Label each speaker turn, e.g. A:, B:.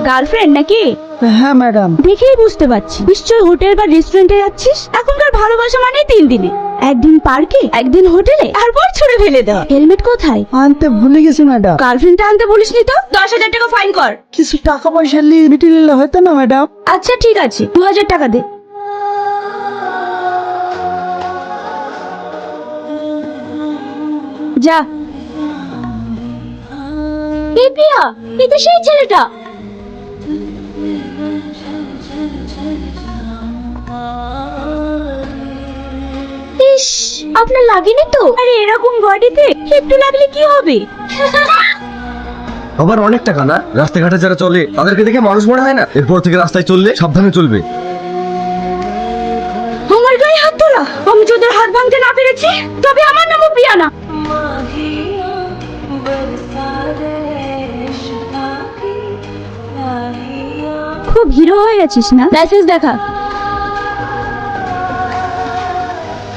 A: Girlfriend নাকি?
B: হ্যাঁ madam.
A: দেখেই বুঝতে পারছি নিশ্চয়ই হোটেল বা রেস্টুরেন্টে যাচ্ছিস। এখনকার ভালোবাসা মানে 3 দিনে, একদিন পার্কে, একদিন হোটেলে, তারপর ছুড়ে ফেলে দেওয়া। হেলমেট কোথায়?
B: আনতে ভুলে গেছি ম্যাডাম।
A: গার্লফ্রেন্ডটা আনতে বলিসনি তো? 10,000 টাকা ফাইন কর।
B: কিছু টাকা পয়সা লিমিটি নিলে হতো না ম্যাডাম?
A: আচ্ছা ঠিক আছে, 2,000 টাকা দে। যা। এই প্রিয়া, এই তো সেই ছেলেটা। ইস, আপনার লাগেনি তো? আরে এরকম বডিতে একটু লাগলে কি হবে?
C: আবার অনেক টাকা না? রাস্তাঘাটে যারা চলে তাদেরকে দেখে মানুষ মনে হয় না? এরপর থেকে রাস্তায় চললে সাবধানে চলবে।
A: আমার গায়ে হাত তোলা? আমি যদি হাত ভাঙতে না পেরেছি তবে আমার নামও প্রিয়া না। খুব হিরো হয়ে গেছিস না? লাইসেন্স দেখা।